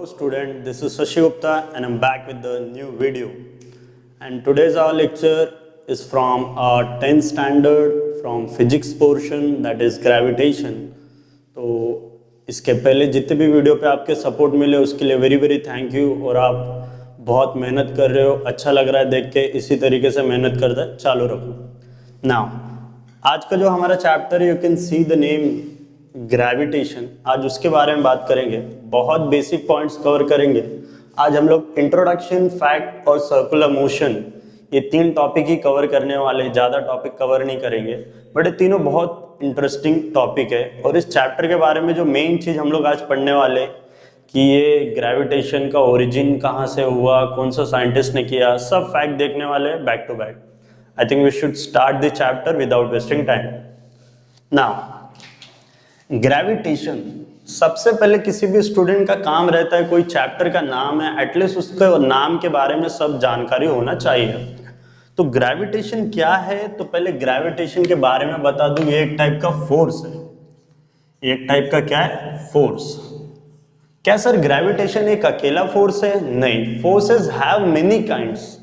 student, this is Sashi Gupta and I'm back with the new video. And today's our lecture is from our 10th standard from physics portion, that is gravitation. तो इसके पहले जितने भी video पे आपके support मिले उसके लिए वेरी वेरी थैंक यू। और आप बहुत मेहनत कर रहे हो, अच्छा लग रहा है देख के, इसी तरीके से मेहनत करते चालू रखो। नाउ आज का जो हमारा चैप्टर है, you can see the name gravitation. आज उसके बारे में बात करेंगे, बहुत बेसिक पॉइंट्स कवर करेंगे। आज हम लोग इंट्रोडक्शन, फैक्ट और सर्कुलर मोशन, ये तीन टॉपिक ही कवर करने वाले, ज़्यादा टॉपिक कवर नहीं करेंगे, बट ये तीनों बहुत इंटरेस्टिंग टॉपिक है। और इस चैप्टर के बारे में जो मेन चीज़ हम लोग आज पढ़ने वाले कि ये ग्रेविटेशन का ओरिजिन कहाँ से हुआ, कौन सा साइंटिस्ट ने किया, सब फैक्ट देखने वाले back to back. I think we should start the chapter without wasting time. Now gravitation, सबसे पहले किसी भी स्टूडेंट का काम रहता है, कोई चैप्टर का नाम है, एटलीस्ट उसके नाम के बारे में सब जानकारी होना चाहिए। तो ग्रेविटेशन क्या है, तो पहले ग्रेविटेशन के बारे में बता दूं, ये एक टाइप का फोर्स है। एक टाइप का क्या है? फोर्स। क्या सर ग्रेविटेशन एक अकेला फोर्स है? नहीं, forces have many kinds.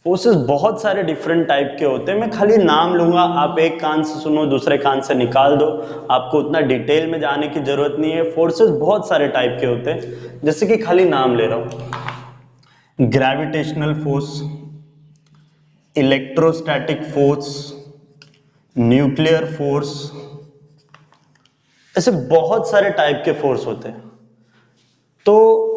Forces बहुत सारे डिफरेंट टाइप के होते हैं। मैं खाली नाम लूंगा, आप एक कान से सुनो, दूसरे कान से निकाल दो, आपको उतना डिटेल में जाने की जरूरत नहीं है। फोर्सेस बहुत सारे टाइप के होते हैं, जैसे कि खाली नाम ले रहा हूं, gravitational force, electrostatic force, nuclear force, ऐसे बहुत सारे टाइप के फोर्स होते हैं। तो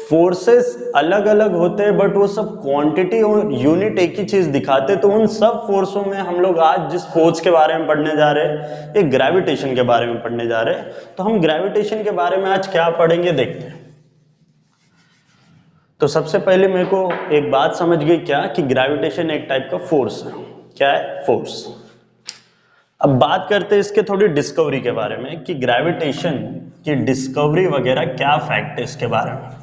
फोर्सेस अलग अलग होते हैं, बट वो सब क्वांटिटी और यूनिट एक ही चीज दिखाते। तो उन सब फोर्सों में हम लोग आज जिस फोर्स के बारे में पढ़ने जा रहे हैं, ये ग्रेविटेशन के बारे में पढ़ने जा रहे हैं। तो हम ग्रेविटेशन के बारे में आज क्या पढ़ेंगे देखते हैं। तो सबसे पहले मेरे को एक बात समझ गई क्या, कि ग्रेविटेशन एक टाइप का फोर्स है। क्या है? फोर्स। अब बात करते हैं इसके थोड़ी डिस्कवरी के बारे में, कि ग्रेविटेशन की डिस्कवरी वगैरह क्या फैक्ट है इसके बारे में,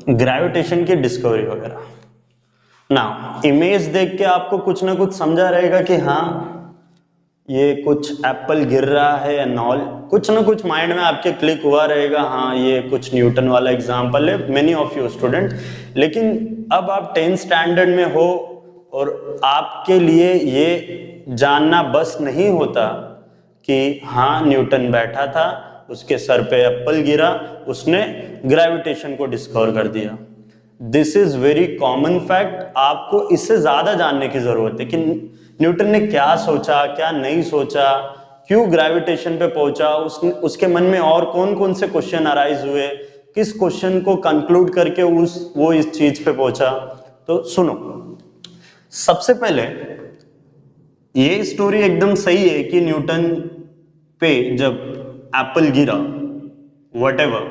ग्रेविटेशन की डिस्कवरी वगैरह। ना इमेज देख के आपको कुछ ना कुछ समझा रहेगा कि हाँ ये कुछ एप्पल गिर रहा है या नॉल, कुछ ना कुछ माइंड में आपके क्लिक हुआ रहेगा, हाँ ये कुछ न्यूटन वाला एग्जांपल है, मेनी ऑफ यू स्टूडेंट। लेकिन अब आप 10th स्टैंडर्ड में हो और आपके लिए ये जानना बस नहीं होता कि हाँ न्यूटन बैठा था, उसके सर पे एप्पल गिरा, उसने ग्रेविटेशन को डिस्कवर कर दिया। This is very common fact. आपको इससे ज्यादा जानने की जरूरत है कि न्यूटन ने क्या सोचा, क्या नहीं सोचा, क्यों ग्रेविटेशन पे पहुंचा, उसके मन में और कौन कौन से क्वेश्चन अराइज हुए, किस क्वेश्चन को कंक्लूड करके वो इस चीज पे पहुंचा। तो सुनो, सबसे पहले ये स्टोरी एकदम सही है कि न्यूटन पे जब एप्पल गिरा व्हाटएवर,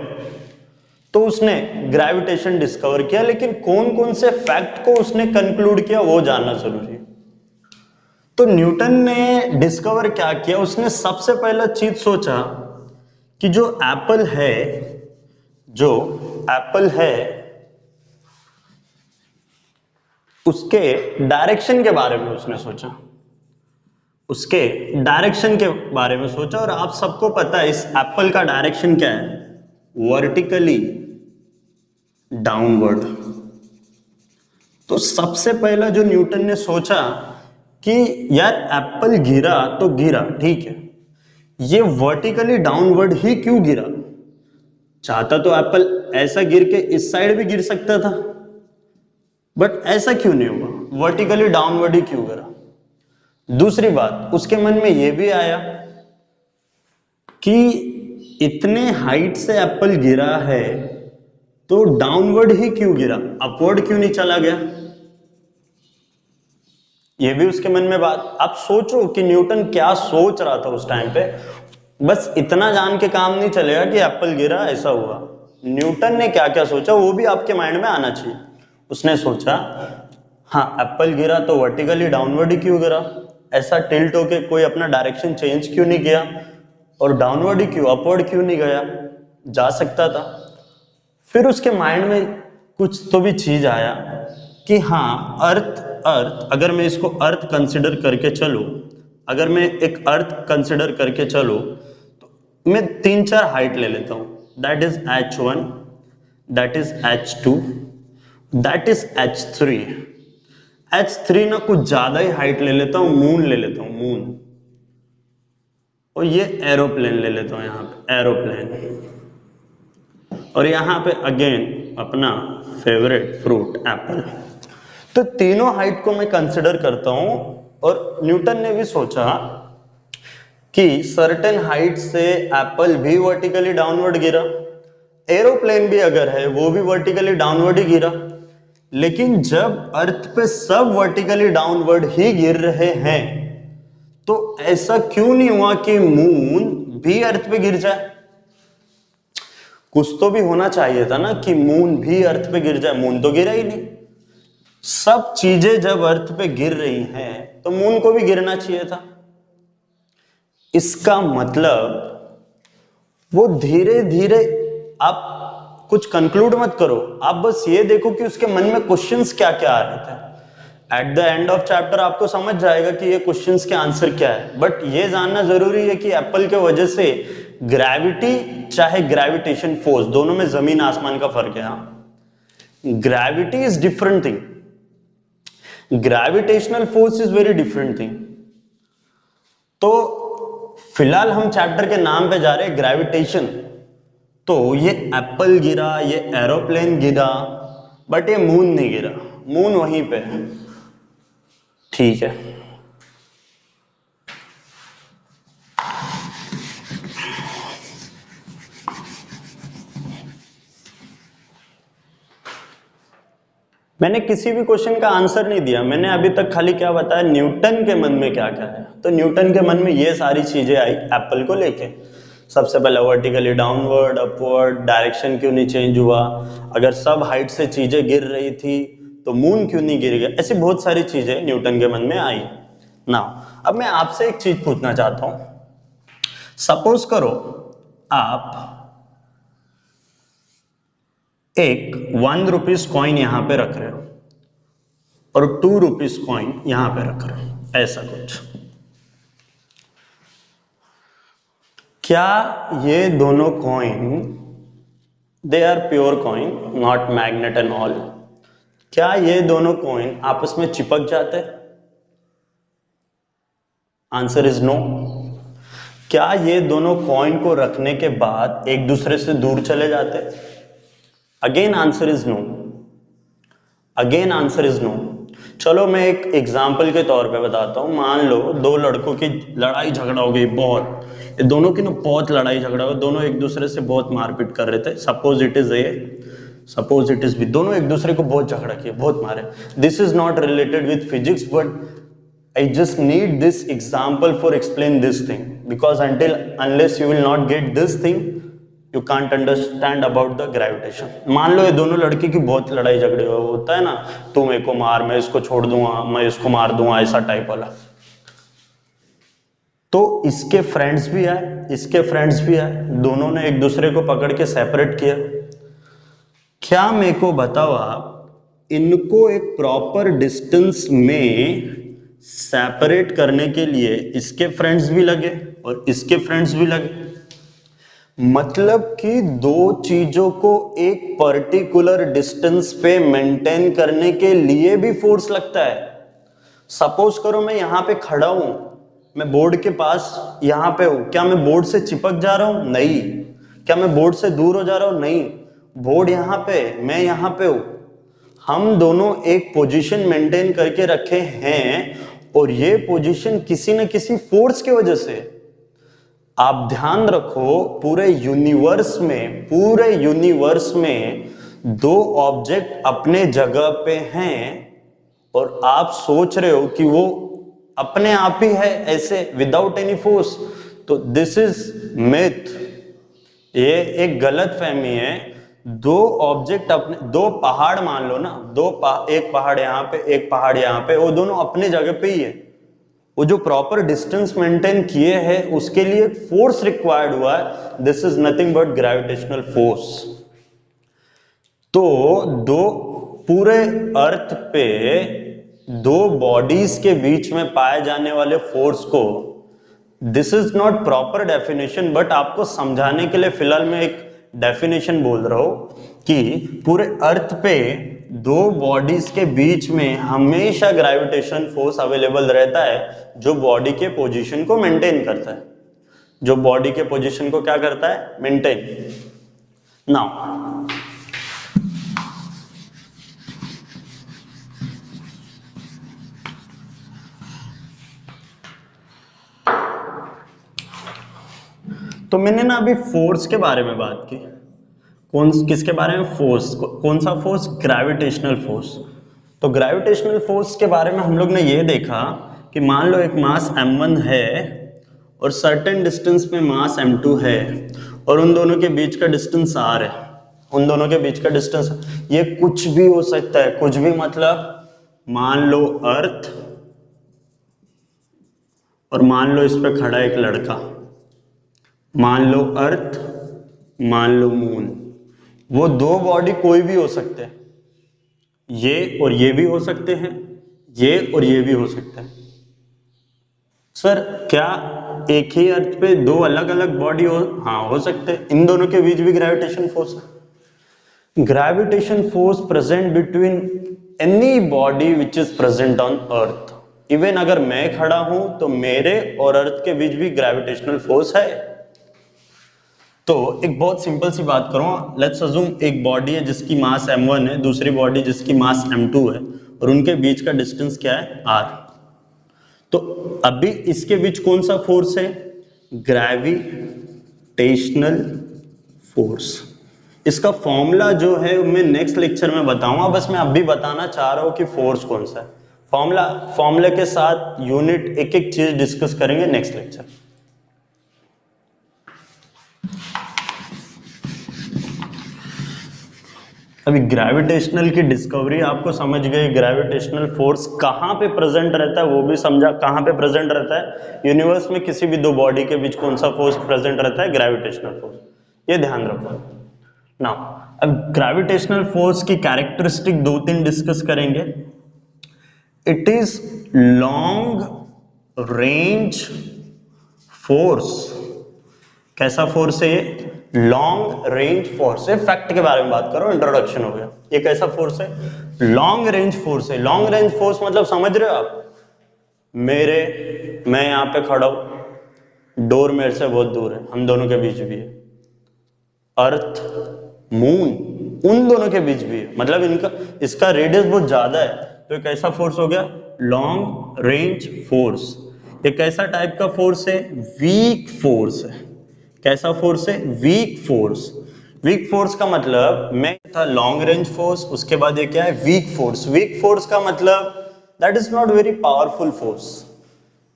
तो उसने ग्रेविटेशन डिस्कवर किया, लेकिन कौन कौन से फैक्ट को उसने कंक्लूड किया वो जानना जरूरी है। तो न्यूटन ने डिस्कवर क्या किया, उसने सबसे पहला चीज सोचा कि जो एप्पल है उसके डायरेक्शन के बारे में उसने सोचा, उसके डायरेक्शन के बारे में सोचा। और आप सबको पता है इस एप्पल का डायरेक्शन क्या है? Vertically downward. तो सबसे पहला जो न्यूटन ने सोचा कि यार एप्पल गिरा तो गिरा, ठीक है, ये वर्टिकली डाउनवर्ड ही क्यों गिरा? चाहता तो एप्पल ऐसा गिर के इस साइड भी गिर सकता था, बट ऐसा क्यों नहीं हुआ, वर्टिकली डाउनवर्ड ही क्यों गिरा? दूसरी बात, उसके मन में यह भी आया कि इतने हाइट से एप्पल गिरा है तो डाउनवर्ड ही क्यों गिरा, अपवर्ड क्यों नहीं चला गया? ये भी उसके मन में बात। आप सोचो कि न्यूटन क्या सोच रहा था उस टाइम पे। बस इतना जान के काम नहीं चलेगा कि एप्पल गिरा ऐसा हुआ, न्यूटन ने क्या क्या सोचा वो भी आपके माइंड में आना चाहिए। उसने सोचा हाँ एप्पल गिरा तो वर्टिकली डाउनवर्ड ही क्यों गिरा, ऐसा टिल्ट होके कोई अपना डायरेक्शन चेंज क्यों नहीं किया, और डाउनवर्ड ही क्यों, अपवर्ड क्यों नहीं गया, जा सकता था। फिर उसके माइंड में कुछ तो भी चीज आया कि हाँ अर्थ अगर मैं इसको अर्थ कंसिडर करके चलूं, अगर मैं एक अर्थ कंसिडर करके चलूं, तो मैं 3-4 हाइट ले लेता हूं, that is H1, that is H2, that is H3. H3 ना कुछ ज्यादा ही हाइट ले लेता हूं, मून ले लेता हूं, मून, और ये एरोप्लेन ले लेता हूं, यहां पे एरोप्लेन, और यहां पे अगेन अपना फेवरेट फ्रूट एप्पल। तो तीनों हाइट को मैं कंसिडर करता हूं, और न्यूटन ने भी सोचा कि सर्टेन हाइट से एप्पल भी वर्टिकली डाउनवर्ड गिरा, एरोप्लेन भी अगर है वो भी वर्टिकली डाउनवर्ड ही गिरा, लेकिन जब अर्थ पे सब वर्टिकली डाउनवर्ड ही गिर रहे हैं तो ऐसा क्यों नहीं हुआ कि मून भी अर्थ पे गिर जाए? कुछ तो भी होना चाहिए था ना कि मून भी अर्थ पे गिर जाए, मून तो गिरा ही नहीं। सब चीजें जब अर्थ पे गिर रही हैं तो मून को भी गिरना चाहिए था। इसका मतलब वो धीरे धीरे, आप कुछ कंक्लूड मत करो, आप बस ये देखो कि उसके मन में क्वेश्चंस क्या क्या आ रहे थे। At the end of chapter आपको समझ जाएगा कि ये क्वेश्चंस के आंसर क्या है, बट ये जानना जरूरी है कि एप्पल के वजह से ग्रेविटी चाहे ग्रेविटेशन फोर्स, दोनों में जमीन आसमान का फर्क है। Gravity is different thing, gravitational force is very different thing. तो फिलहाल हम चैप्टर के नाम पे जा रहे हैं ग्रेविटेशन, तो ये एप्पल गिरा, ये एरोप्लेन गिरा, बट ये मून नहीं गिरा, मून वहीं पे है, ठीक है। मैंने किसी भी क्वेश्चन का आंसर नहीं दिया, मैंने अभी तक खाली क्या बताया, न्यूटन के मन में क्या क्या है। तो न्यूटन के मन में ये सारी चीजें आई एप्पल को लेके। सबसे पहले वर्टिकली डाउनवर्ड, अपवर्ड, डायरेक्शन क्यों नहीं चेंज हुआ, अगर सब हाइट से चीजें गिर रही थी तो मून क्यों नहीं गिर गया, ऐसी बहुत सारी चीजें न्यूटन के मन में आई ना। अब मैं आपसे एक चीज पूछना चाहता हूं, सपोज करो आप एक 1 रुपीज कॉइन यहां पे रख रहे हो और 2 रुपीज कॉइन यहां पे रख रहे हो, ऐसा कुछ। क्या ये दोनों coin, they are pure coin, not magnet and all, क्या ये दोनों कॉइन आपस में चिपक जाते? Answer is no. क्या ये दोनों कॉइन को रखने के बाद एक दूसरे से दूर चले जाते? Again answer is no, again answer is no. चलो मैं एक एग्जाम्पल के तौर पे बताता हूं। मान लो दो लड़कों की लड़ाई झगड़ा हो गई बहुत, ये दोनों की ना बहुत लड़ाई झगड़ा हो, दोनों एक दूसरे से बहुत मारपीट कर रहे थे। Suppose it is A, suppose it is B, दोनों एक दूसरे को बहुत झगड़ा किया, बहुत मारे। This is not related with physics, but I just need this example for explain this thing, because unless you will not get this thing, you can't understand about the gravitation. मान लो ये दोनों लड़के की बहुत लड़ाई झगड़े होता है ना, तू मेरे को मार, मैं इसको छोड़ दूंगा, मैं इसको मार दूंगा, ऐसा टाइप वाला। तो इसके फ्रेंड्स भी आए, इसके फ्रेंड्स भी आए, दोनों ने एक दूसरे को पकड़ के सेपरेट किया। क्या मेरे को बताओ आप, इनको एक प्रॉपर डिस्टेंस में सेपरेट करने के लिए इसके फ्रेंड्स भी लगे और इसके फ्रेंड्स भी लगे। मतलब कि दो चीजों को एक पर्टिकुलर डिस्टेंस पे मेंटेन करने के लिए भी फोर्स लगता है। सपोज करो मैं यहां पे खड़ा हूं, मैं बोर्ड के पास यहां पे हूं, क्या मैं बोर्ड से चिपक जा रहा हूं? नहीं। क्या मैं बोर्ड से दूर हो जा रहा हूं? नहीं। बोर्ड यहां पे, मैं यहां पे हूं, हम दोनों एक पोजीशन मेंटेन करके रखे हैं, और ये पोजीशन किसी न किसी फोर्स की वजह से। आप ध्यान रखो, पूरे यूनिवर्स में दो ऑब्जेक्ट अपने जगह पे हैं और आप सोच रहे हो कि वो अपने आप ही है ऐसे विदाउट एनी फोर्स। तो दिस इज मिथ, ये एक गलत फहमी है। दो ऑब्जेक्ट अपने, दो पहाड़ मान लो ना, एक पहाड़ यहाँ पे, एक पहाड़ यहाँ पे, वो दोनों अपने जगह पे ही है। वो जो प्रॉपर डिस्टेंस मेंटेन किए हैं उसके लिए फोर्स रिक्वायर्ड हुआ है, this is nothing but gravitational force. तो दो पूरे अर्थ पे दो बॉडीज के बीच में पाए जाने वाले फोर्स को, this is not proper definition, but आपको समझाने के लिए फिलहाल मैं एक डेफिनेशन बोल रहा हूं कि पूरे अर्थ पे दो बॉडीज के बीच में हमेशा ग्रेविटेशन फोर्स अवेलेबल रहता है जो बॉडी के पोजीशन को मेंटेन करता है, जो बॉडी के पोजीशन को क्या करता है, मेंटेन। नाउ तो मैंने ना अभी फोर्स के बारे में बात की, किसके बारे में, फोर्स। कौन सा फोर्स, ग्रेविटेशनल फोर्स। तो ग्रेविटेशनल फोर्स के बारे में हम लोग ने ये देखा कि मान लो एक मास m1 है और सर्टेन डिस्टेंस में मास m2 है और उन दोनों के बीच का डिस्टेंस r है, उन दोनों के बीच का डिस्टेंस, ये कुछ भी हो सकता है, कुछ भी मतलब मान लो अर्थ और मान लो इस पे खड़ा एक लड़का, मान लो अर्थ, मान लो मून, वो दो बॉडी कोई भी हो सकते हैं, ये और ये भी हो सकते हैं, ये और ये भी हो सकते हैं। सर क्या एक ही अर्थ पे दो अलग अलग बॉडी हो, हाँ हो सकते हैं, इन दोनों के बीच भी ग्रेविटेशन फोर्स है। Gravitation force present between any body which is present on earth. Even अगर मैं खड़ा हूं तो मेरे और अर्थ के बीच भी ग्रेविटेशनल फोर्स है। तो एक बहुत सिंपल सी बात करूं, लेट्स अज्यूम एक बॉडी है जिसकी मास m1 है, दूसरी बॉडी जिसकी मास m2 है और उनके बीच का डिस्टेंस क्या है, r। तो अभी इसके बीच कौन सा फोर्स है, ग्रेविटेशनल फोर्स। इसका फॉर्मूला जो है मैं नेक्स्ट लेक्चर में बताऊंगा, बस मैं अभी बताना चाह रहा हूं कि फोर्स कौन सा है। फॉर्मूले के साथ यूनिट एक एक चीज डिस्कस करेंगे नेक्स्ट लेक्चर। अभी ग्रेविटेशनल की डिस्कवरी आपको समझ गई, ग्रेविटेशनल फोर्स कहां पे प्रेजेंट रहता है वो भी समझा, कहां पे प्रेजेंट रहता है, यूनिवर्स में किसी भी दो बॉडी के बीच कौन सा फोर्स प्रेजेंट रहता है, ग्रेविटेशनल फोर्स, ये ध्यान रखो। नाउ अब ग्रेविटेशनल फोर्स की कैरेक्टरिस्टिक दो तीन डिस्कस करेंगे। It is long range force. कैसा फोर्स है ये, लॉन्ग रेंज फोर्स है। फैक्ट के बारे में बात करो, इंट्रोडक्शन हो गया। ये कैसा फोर्स है, लॉन्ग रेंज फोर्स है। लॉन्ग रेंज फोर्स मतलब समझ रहे हो आप, मैं यहां पे खड़ा हूं, डोर मेरे से बहुत दूर है, हम दोनों के बीच भी है, अर्थ मून उन दोनों के बीच भी है, मतलब इनका इसका रेडियस बहुत ज्यादा है, तो एक ऐसा फोर्स हो गया लॉन्ग रेंज फोर्स। एक ऐसा टाइप का फोर्स है वीक फोर्स है। कैसा फोर्स है, वीक फोर्स। वीक फोर्स का मतलब मैं था लॉन्ग रेंज फोर्स, उसके बाद ये क्या है, वीक फोर्स। वीक फोर्स का मतलब that is not very powerful force,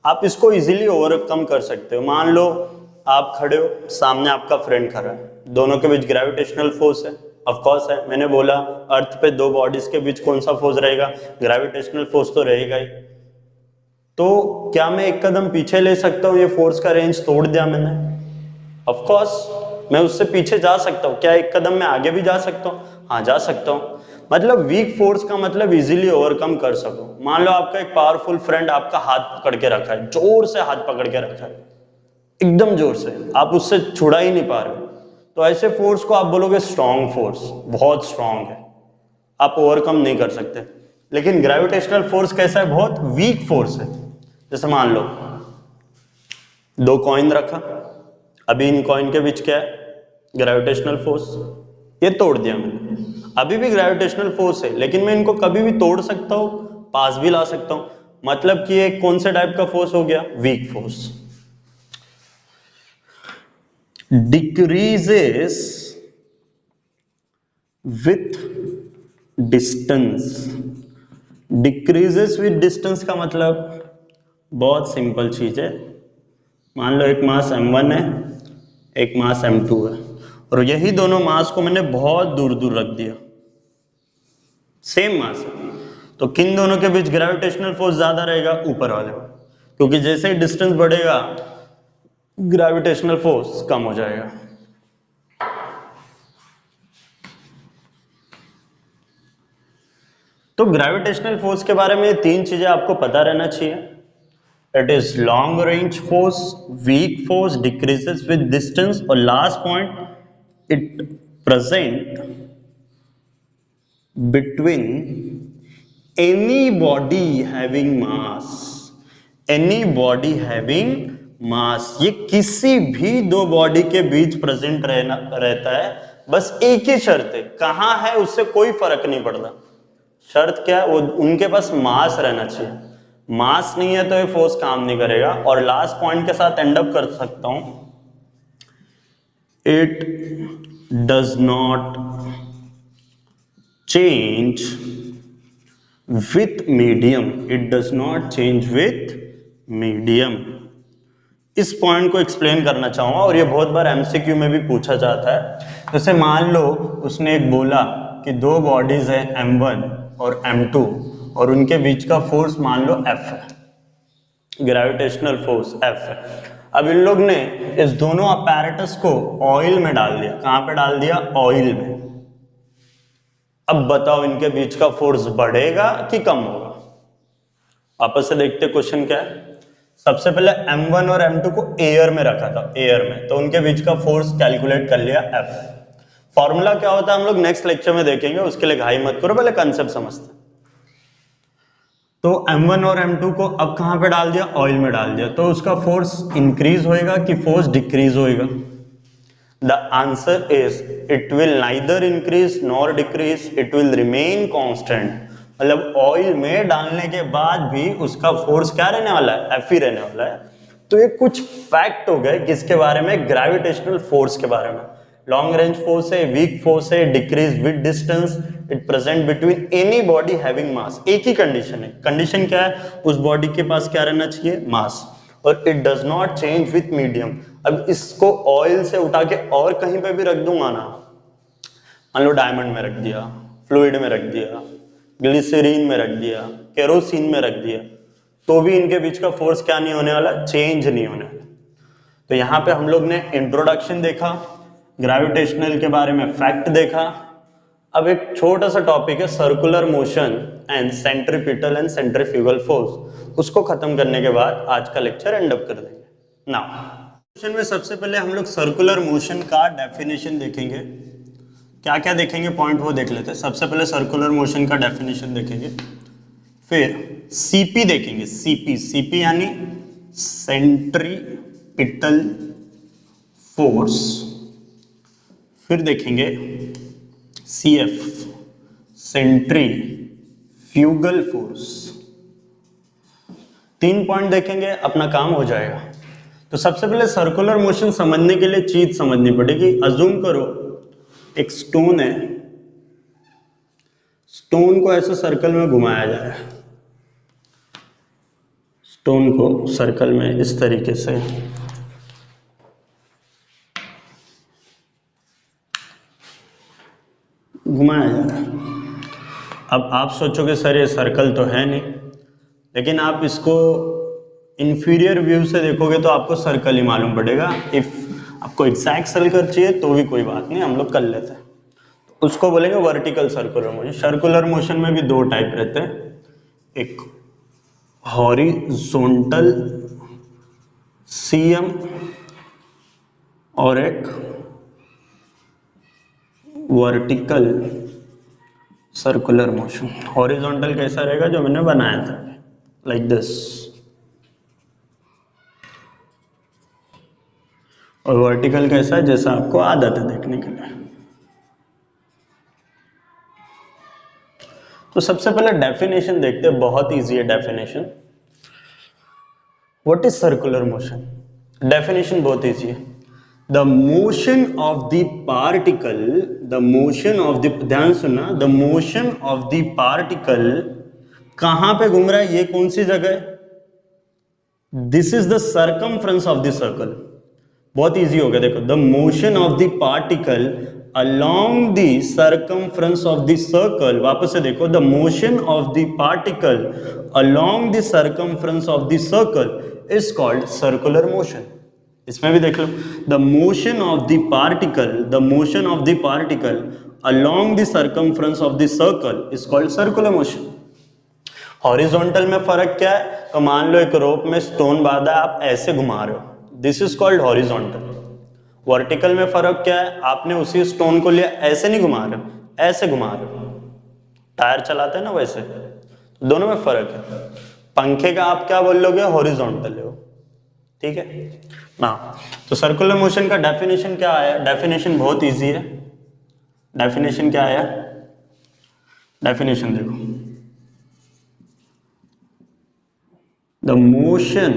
आप इसको इजीली ओवरकम कर सकते हो। मान लो आप खड़े हो, सामने आपका फ्रेंड खड़ा है, दोनों के बीच ग्रेविटेशनल फोर्स है, ऑफ कोर्स है। मैंने बोला अर्थ पे दो बॉडीज के बीच कौन सा फोर्स रहेगा, ग्रेविटेशनल फोर्स तो रहेगा ही। तो क्या मैं एक कदम पीछे ले सकता हूं, ये फोर्स का रेंज तोड़ दिया मैंने, ऑफ कोर्स मैं उससे पीछे जा सकता हूं। क्या एक कदम मैं आगे भी जा सकता हूं, हाँ जा सकता हूं। मतलब वीक फोर्स का मतलब इजीली ओवरकम कर सको। मान लो आपका एक पावरफुल फ्रेंड आपका हाथ पकड़ के रखा है, जोर से हाथ पकड़ के रखा है, एकदम जोर से, आप उससे छुड़ा ही नहीं पा रहे, तो ऐसे फोर्स को आप बोलोगे स्ट्रॉन्ग फोर्स, बहुत स्ट्रॉन्ग है, आप ओवरकम नहीं कर सकते। लेकिन ग्रेविटेशनल फोर्स कैसा है, बहुत वीक फोर्स है। जैसे मान लो दो कॉइन रखा, अभी इन कॉइन के बीच क्या है, ग्रेविटेशनल फोर्स, ये तोड़ दिया मैंने, अभी भी ग्रेविटेशनल फोर्स है, लेकिन मैं इनको कभी भी तोड़ सकता हूं, पास भी ला सकता हूं। मतलब कि ये कौन से टाइप का फोर्स हो गया, week force. Decreases with distance. Decreases with distance का मतलब बहुत सिंपल चीज है। मान लो एक मास m1 है, एक मास m2 है, और यही दोनों मास को मैंने बहुत दूर दूर रख दिया, सेम मास है, तो किन दोनों के बीच ग्रेविटेशनल फोर्स ज्यादा रहेगा, ऊपर वाले में, क्योंकि जैसे ही डिस्टेंस बढ़ेगा ग्रेविटेशनल फोर्स कम हो जाएगा। तो ग्रेविटेशनल फोर्स के बारे में तीन चीजें आपको पता रहना चाहिए। It is long range force, weak force, decreases with distance, और last point it present between any body having mass, any body having mass, ये किसी भी दो बॉडी के बीच प्रेजेंट रहता है, बस एक ही शर्त है, कहां है उससे कोई फर्क नहीं पड़ता। शर्त क्या है? वो उनके पास मास रहना चाहिए, मास नहीं है तो ये फोर्स काम नहीं करेगा। और लास्ट पॉइंट के साथ एंड अप कर सकता हूं, it does not change with medium, it does not change with medium. इस पॉइंट को एक्सप्लेन करना चाहूंगा और ये बहुत बार एमसीक्यू में भी पूछा जाता है। जैसे मान लो उसने एक बोला कि दो बॉडीज है M1 और M2 और उनके बीच का फोर्स मान लो F है, ग्रेविटेशनल फोर्स F है। अब इन लोग ने इस दोनों अपैरेटस को ऑयल में डाल दिया। कहां पे डाल दिया? ऑयल में। अब बताओ इनके बीच का फोर्स बढ़ेगा कि कम होगा? आपस से देखते क्वेश्चन क्या है। सबसे पहले M1 और M2 को एयर में रखा था, एयर में, तो उनके बीच का फोर्स कैलकुलेट कर लिया F। फॉर्मूला क्या होता है हम लोग नेक्स्ट लेक्चर में देखेंगे, उसके लिए घाई मत करो, पहले कंसेप्ट समझते हैं। तो M1 और M2 को अब कहां पे डाल दिया? ऑयल में डाल दिया, तो उसका फोर्स इंक्रीज होएगा कि फोर्स डिक्रीज होएगा? The answer is it will neither increase nor decrease, it will remain constant. मतलब ऑयल में डालने के बाद भी उसका फोर्स क्या रहने वाला है? F ही रहने वाला है। तो ये कुछ फैक्ट हो गए किसके बारे में? ग्रेविटेशनल फोर्स के बारे में। लॉन्ग रेंज फोर्स है, वीक फोर्स है, decrease with distance, it present between any body having मास। एक ही कंडीशन है। कंडीशन क्या है? उस बॉडी के पास क्या रहना चाहिए? मास। और it does not change with medium. अब इसको ऑयल से उठा के और कहीं पे भी रख दूंगा ना, मान लो डायमंड में रख दिया, फ्लूइड में रख दिया, ग्लिसरीन में रख दिया, केरोसिन में रख दिया, तो भी इनके बीच का फोर्स क्या नहीं होने वाला? चेंज नहीं होने वाला। तो यहां पे हम लोग ने इंट्रोडक्शन देखा, ग्रेविटेशनल के बारे में फैक्ट देखा। अब एक छोटा सा टॉपिक है circular motion and centripetal and centrifugal force, उसको खत्म करने के बाद आज का लेक्चर एंड अप कर देंगे। नाउ में सबसे पहले हम लोग सर्कुलर मोशन का डेफिनेशन देखेंगे। क्या क्या देखेंगे पॉइंट वो देख लेते हैं। सबसे पहले सर्कुलर मोशन का डेफिनेशन देखेंगे, फिर सीपी देखेंगे। सीपी, सीपी यानी सेंट्रीपिटल फोर्स, फिर देखेंगे सीएफ, सेंट्रीफ्यूगल फोर्स। 3 पॉइंट देखेंगे, अपना काम हो जाएगा। तो सबसे पहले सर्कुलर मोशन समझने के लिए चीज समझनी पड़ेगी। अज्यूम करो एक स्टोन है, स्टोन को ऐसे सर्कल में घुमाया जा रहा है, स्टोन को सर्कल में इस तरीके से घुमाया जा रहा है। अब आप सोचोगे सर ये सर्कल तो है नहीं, लेकिन आप इसको इंफीरियर व्यू से देखोगे तो आपको सर्कल ही मालूम पड़ेगा। इफ आपको एग्जैक्ट सर्कल चाहिए तो भी कोई बात नहीं, हम लोग कर लेते हैं। उसको बोलेंगे vertical circular motion. Circular motion में भी 2 टाइप रहते हैं, एक हॉरिजॉन्टल सीएम और एक वर्टिकल सर्कुलर मोशन। हॉरिजॉन्टल कैसा रहेगा? जो मैंने बनाया था, लाइक दिस। और वर्टिकल कैसा है? जैसा आपको आदत है देखने के लिए। तो सबसे पहले डेफिनेशन देखते हैं, बहुत इजी है definition. What is circular motion? Definition बहुत इजी है। The motion of the particle, the motion of the, ध्यान सुनना, the motion of the particle कहां पे घूम रहा है? ये कौन सी जगह है? This is the circumference of the circle. बहुत इजी हो गया, देखो। The motion of the particle along the circumference of the circle, वापस से देखो, the motion of the particle along the circumference of the circle is called circular motion. इसमें भी देख लो, the motion of the particle, the motion of the particle along the circumference of the circle is called circular motion. Horizontal में फर्क क्या है? तो मान लो एक रोप में स्टोन बांधा, आप ऐसे घुमा रहे हो, this is called horizontal. Vertical में फर्क क्या है, आपने उसी स्टोन को लिया, ऐसे नहीं घुमा रहे, ऐसे घुमा रहे, टायर चलाते हैं ना वैसे, दोनों में फर्क है। पंखे का आप क्या बोल लोगे, हॉरिजॉन्टल है वो, ठीक है ना। तो सर्कुलर मोशन का डेफिनेशन क्या आया, डेफिनेशन बहुत इजी है। डेफिनेशन क्या आया, डेफिनेशन देखो, the motion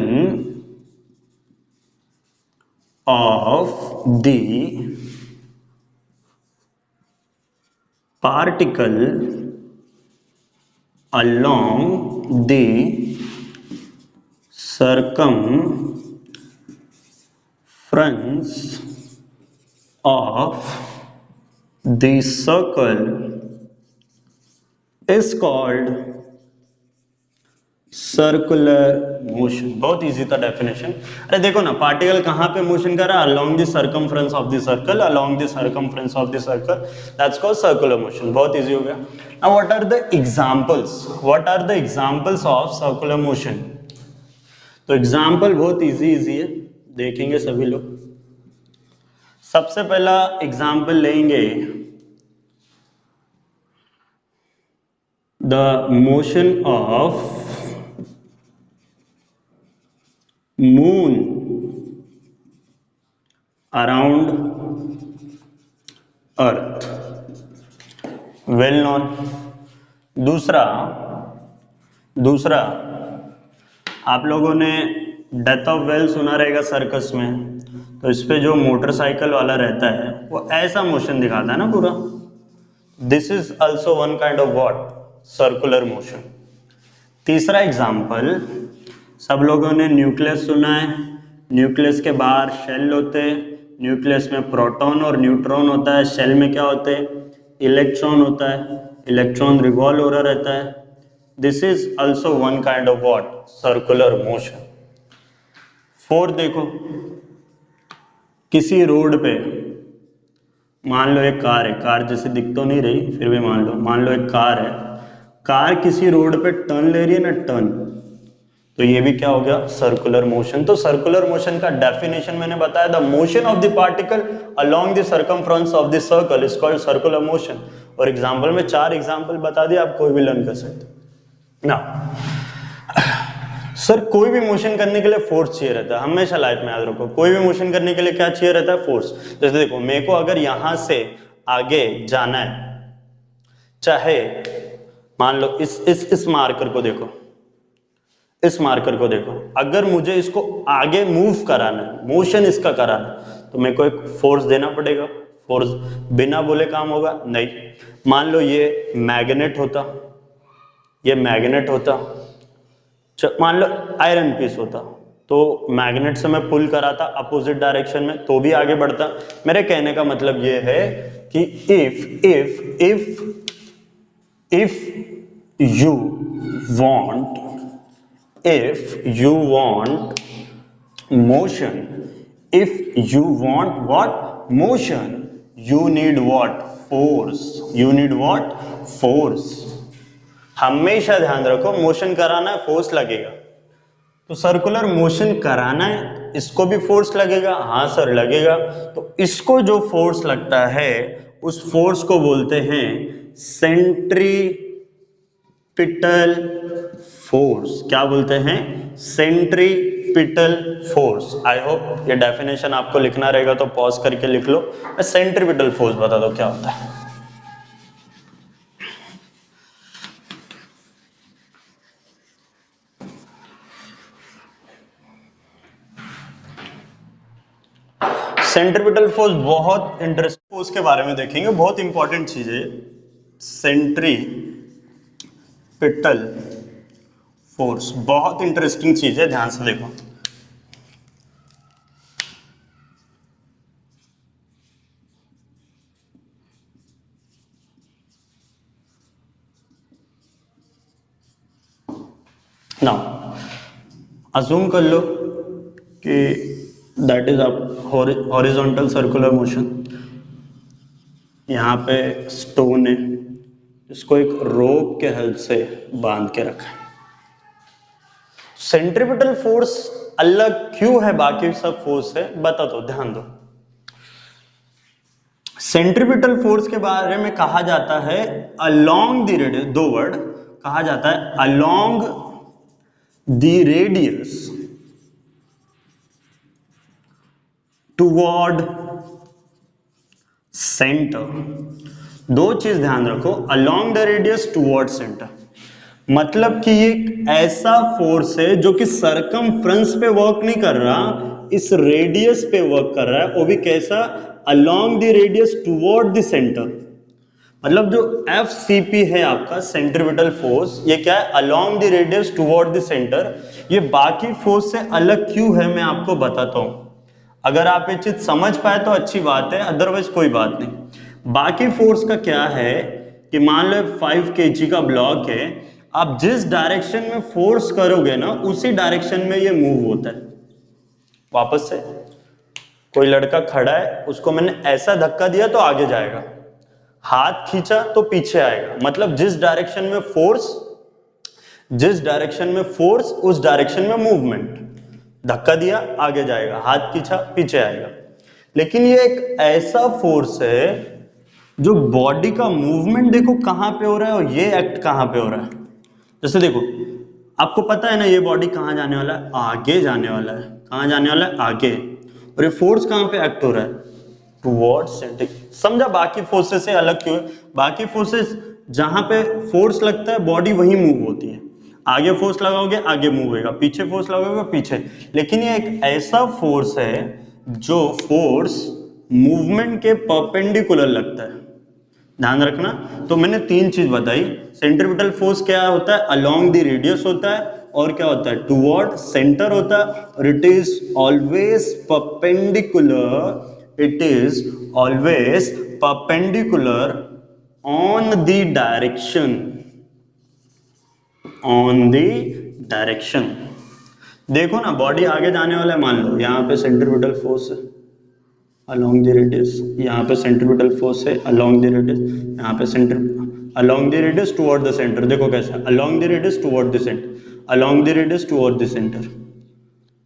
of the particle along the circumference of the circle is called circular motion. बहुत इजी था डेफिनेशन। अरे देखो ना, पार्टिकल कहां पे मोशन कर रहा है, along the circumference of the circle, along the circumference of the circle, that's called circular motion. बहुत इजी हो गया। Now what are the examples, what are the examples of circular motion? तो example बहुत easy easy है, देखेंगे सभी लोग। सबसे पहला एग्जांपल लेंगे the motion of moon around earth, well known. दूसरा आप लोगों ने डेथ ऑफ वेल सुना रहेगा सर्कस में, तो इस पे जो मोटरसाइकिल वाला रहता है वो ऐसा मोशन दिखाता है ना पूरा, this is also one kind of what, circular motion. तीसरा एग्जाम्पल, सब लोगों ने न्यूक्लियस सुना है, न्यूक्लियस के बाहर शेल होते हैं, न्यूक्लियस में प्रोटॉन और न्यूट्रॉन होता है, शेल में क्या होते हैं, इलेक्ट्रॉन होता है, इलेक्ट्रॉन रिवॉल्व हो रहा रहता है, this is also one kind of what, circular motion. Fourth देखो, किसी रोड पे मान लो एक कार है, कार जैसे दिख तो नहीं रही फिर भी मान लो एक कार है, कार किसी रोड पे टर्न ले रही है ना, टर्न, तो ये भी क्या हो गया, सर्कुलर मोशन। तो सर्कुलर मोशन का डेफिनेशन मैंने बताया, the motion of the particle along the circumference of the circle is called circular motion. और एग्जांपल में 4 एग्जांपल बता दिए, आप कोई भी लर्न कर सकते ना। सर कोई भी मोशन करने के लिए फोर्स चाहिए रहता है, हमेशा लाइफ में याद रखो, कोई भी मोशन करने के लिए क्या चाहिए रहता है, फोर्स। जैसे देखो, मेरे को अगर यहां से आगे जाना है, चाहे मान लो इस मार्कर को देखो, इस मार्कर को देखो, अगर मुझे इसको आगे मूव कराना है, मोशन इसका कराना है, तो मेरे को एक फोर्स देना पड़ेगा। फोर्स बिना बोले काम होगा नहीं। मान लो ये मैग्नेट होता, ये मैग्नेट होता, मान लो आयरन पीस होता, तो मैग्नेट से मैं पुल कराता अपोजिट डायरेक्शन में तो भी आगे बढ़ता। मेरे कहने का मतलब ये है कि if you want motion, if you want what, motion, you need what, force, you need what, force। हमेशा ध्यान रखो, मोशन कराना है फोर्स लगेगा, तो सर्कुलर मोशन कराना है इसको भी फोर्स लगेगा, हाँ सर लगेगा। तो इसको जो फोर्स लगता है उस फोर्स को बोलते हैं सेंट्रीपिटल फोर्स। क्या बोलते हैं, सेंट्रीपिटल फोर्स। आई होप ये डेफिनेशन आपको लिखना रहेगा तो पॉज करके लिख लो। सेंट्रीपिटल फोर्स बता दो क्या होता है। सेंट्रीपिटल फोर्स बहुत इंटरेस्टिंग, फोर्स के बारे में देखेंगे, बहुत इंपॉर्टेंट चीज है सेंट्रीपिटल फोर्स, बहुत इंटरेस्टिंग चीज है, ध्यान से देखो। नाउ अज्यूम कर लो कि that is horizontal circular motion. यहाँ पे स्टोन है, इसको एक रोप के हेल्प से बांध के रखा है। सेंट्रीपिटल फोर्स अलग क्यों है बाकी सब फोर्स से, बता दो, ध्यान दो। सेंट्रीपिटल फोर्स के बारे में कहा जाता है अलोंग द रेडियस, दो वर्ड कहा जाता है along the radius toward centre. दो चीज ध्यान रखो, along the radius toward centre मतलब कि ये एक ऐसा फोर्स है जो कि सरकमफ्रेंस पे वर्क नहीं कर रहा, इस रेडियस पे वर्क कर रहा है, वो भी कैसा, along the radius toward the centre. मतलब जो FCP है आपका सेंट्रीपिटल फोर्स, ये क्या है, along the radius toward the centre. ये बाकी फोर्स से अलग क्यों है मैं आपको बताता हूं। अगर आप ये चीज समझ पाए तो अच्छी बात है, अदरवाइज कोई बात नहीं। बाकी फोर्स का क्या है कि मान लो 5 kg का ब्लॉक है, आप जिस डायरेक्शन में फोर्स करोगे ना उसी डायरेक्शन में ये मूव होता है। वापस से, कोई लड़का खड़ा है, उसको मैंने ऐसा धक्का दिया तो आगे जाएगा, हाथ खींचा तो पीछे आएगा। मतलब जिस डायरेक्शन में फोर्स उस डायरेक्शन में मूवमेंट। धक्का दिया आगे जाएगा, हाथ खींचा पीछे आएगा। लेकिन ये एक ऐसा फोर्स है जो बॉडी का मूवमेंट देखो कहां पे हो रहा है और ये एक्ट कहां पे हो रहा है। जैसे देखो, आपको पता है ना ये बॉडी कहां जाने वाला है, आगे जाने वाला है। कहां जाने वाला है, आगे। और ये फोर्स कहां पे एक्ट हो रहा है, टुवर्ड्स सेंटर। समझा बाकी फोर्सेस से अलग क्यों है? बाकी फोर्सेस जहां पे फोर्स लगता है बॉडी वहीं मूव होती है, आगे फोर्स लगाओगे आगे मूव होगा, पीछे फोर्स लगाओगे पीछे। लेकिन ये एक ऐसा फोर्स है जो फोर्स मूवमेंट के परपेंडिकुलर लगता है। ध्यान रखना। तो मैंने तीन चीज बताई, सेंट्रीपिटल फोर्स क्या होता है, अलोंग द रेडियस होता है, और क्या होता है, टुवर्ड सेंटर होता है, और it is always perpendicular, it is always perpendicular on the direction. देखो ना, बॉडी आगे जाने वाला है, मान लो यहाँ पे सेंट्रीपिटल फोर्स है अलोंग द रेडियस, यहाँ पे सेंट्रीपिटल फोर्स है अलोंग द रेडियस, यहाँ पे along the radius toward the centre. देखो कैसा, along the radius toward the centre, along the radius toward the centre.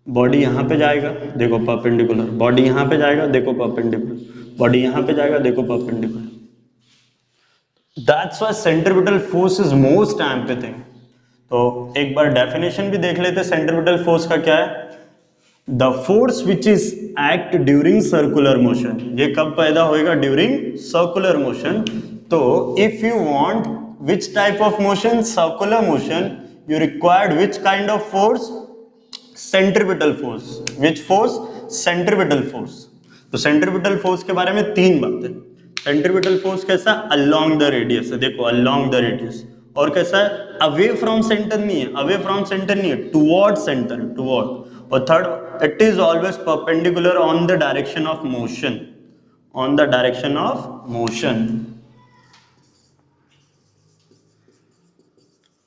Body यहाँ पे जाएगा, देखो परपेंडिकुलर, बॉडी यहाँ पे जाएगा, देखो परपेंडिकुलर, बॉडी यहाँ पे जाएगा, देखो perpendicular. That's why centripetal force is most एम्पैथिंग। तो एक बार डेफिनेशन भी देख लेते, सेंट्रीपिटल फोर्स का क्या है, the force which is act during circular motion. ये कब पैदा होएगा, ड्यूरिंग सर्कुलर मोशन। तो if you want which type of motion, circular motion, you required which kind of force, centripetal force. Which force, centripetal force. तो centripetal force के बारे में तीन बातें। सेंट्रीपिटल फोर्स कैसा, अलोंग द रेडियस है, देखो अलोंग द रेडियस। और कैसा है, अवे फ्रॉम सेंटर नहीं है, अवे फ्रॉम सेंटर नहीं है, टुवर्ड सेंटर, टुवर्ड। और third, it is always perpendicular on the direction of motion, on the direction of motion.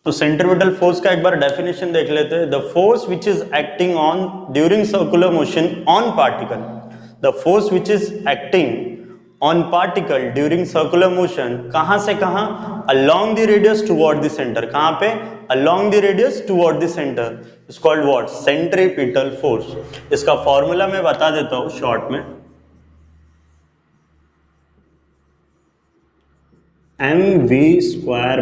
तो सेंट्रीपिटल फोर्स का एक बार डेफिनेशन देख लेते हैं। The force which is acting on during circular motion on particle, the force which is acting on particle during circular motion, कहां से कहां, along the radius toward the centre. कहां पे, along the radius toward the centre, is called what, centripetal force. इसका formula मैं बता देता हूं शॉर्ट में, mv²/r।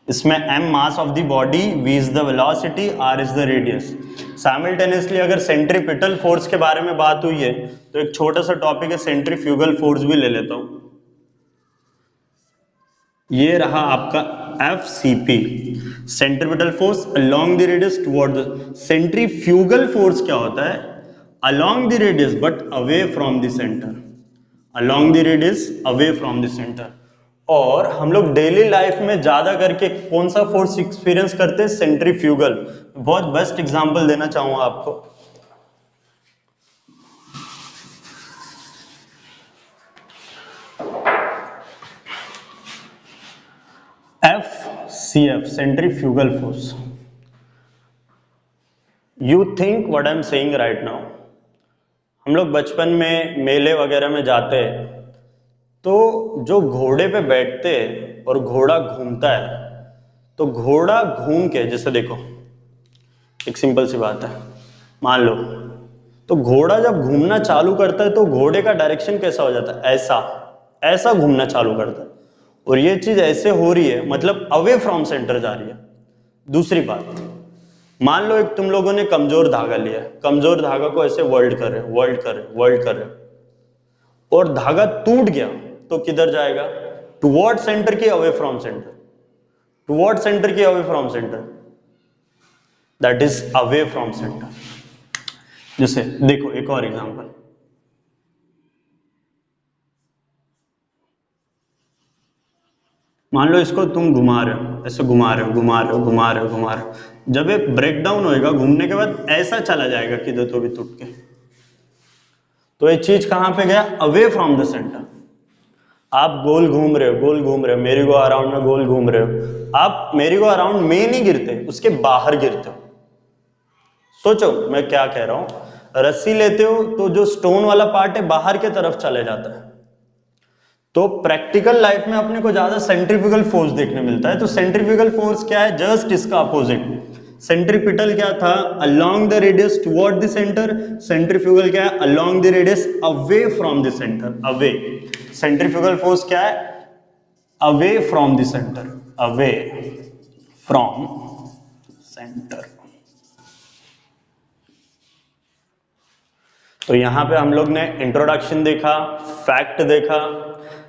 इसमें m mass of the body, v is the velocity, r is the radius. Simultaneously अगर सेंट्रीपिटल फोर्स के बारे में बात हुई है तो एक छोटा सा टॉपिक है सेंट्रीफ्यूगल फोर्स भी ले लेता हूं। ये रहा आपका FCP, centripetal force along the radius toward the. Centrifugal force क्या होता है, along the radius but away from the centre, along the radius away from the centre. और हम लोग डेली लाइफ में ज्यादा करके कौन सा फोर्स एक्सपीरियंस करते हैं, सेंट्रीफ्यूगल। बहुत बेस्ट एग्जांपल देना चाहूंगा आपको, FCF, centrifugal force. You think what I am saying right now. हम लोग बचपन में मेले वगैरह में जाते हैं तो जो घोड़े पे बैठते हैं और घोड़ा घूमता है, तो घोड़ा घूम के, जैसे देखो एक सिंपल सी बात है, मान लो तो घोड़ा जब घूमना चालू करता है तो घोड़े का डायरेक्शन कैसा हो जाता है, ऐसा ऐसा घूमना चालू करता है, और ये चीज ऐसे हो रही है मतलब अवे फ्रॉम सेंटर जा रही है। दूसरी बात, मान लो एक तुम लोगों ने कमजोर धागा लिया, कमजोर धागा को ऐसे वर्ल्ड कर रहे वर्ल्ड कर रहे वर्ल्ड कर रहे, और धागा टूट गया तो किधर जाएगा, टुवर्ड सेंटर की away from centre, toward centre की away from centre, that is away from centre. जैसे देखो एक और एग्जांपल, मान लो इसको तुम घुमा रहे हो, ऐसे घुमा रहे हो घुमा रहे हो घुमा रहे हो घुमा रहे हो, जब एक ब्रेक डाउन होएगा घूमने के बाद ऐसा चला जाएगा किधर तो भी टूट के, तो ये चीज कहां पे गया, अवे फ्रॉम द सेंटर। आप गोल घूम रहे हो गोल घूम रहे हो, मेरी गो अराउंड में गोल घूम रहे हो, आप मेरी गो अराउंड में नहीं गिरते, उसके बाहर गिरते हो। सोचो मैं क्या कह रहा हूं, रस्सी लेते हो तो जो स्टोन वाला पार्ट है बाहर के तरफ चले जाता है, तो प्रैक्टिकल लाइफ में अपने को ज्यादा सेंट्रीफ्यूगल फोर्स देखने मिलता है। तो सेंट्रीफ्यूगल फोर्स क्या है, जस्ट इसका अपोजिट। सेंट्रीपिटल क्या था, along the radius toward the centre, centrifugal क्या है, along the radius away from the centre, away. Centrifugal force क्या है, away from the centre, away from centre. तो यहां पे हम लोग ने इंट्रोडक्शन देखा, फैक्ट देखा,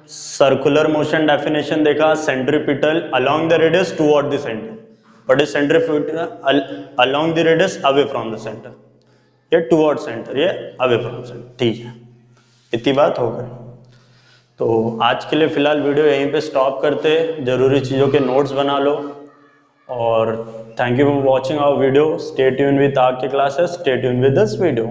सर्कुलर मोशन डेफिनेशन देखा, centripetal along the radius toward the centre, what is centripetal, along the radius away from the centre, ये टुवर्ड सेंटर, ये अवे फ्रॉम सेंटर। ठीक है, इतनी बात हो गई। तो आज के लिए फिलहाल वीडियो यहीं पे स्टॉप करते, जरूरी चीजों के नोट्स बना लो, और thank you for watching our video. Stay tune with R K classes, stay tune with this video.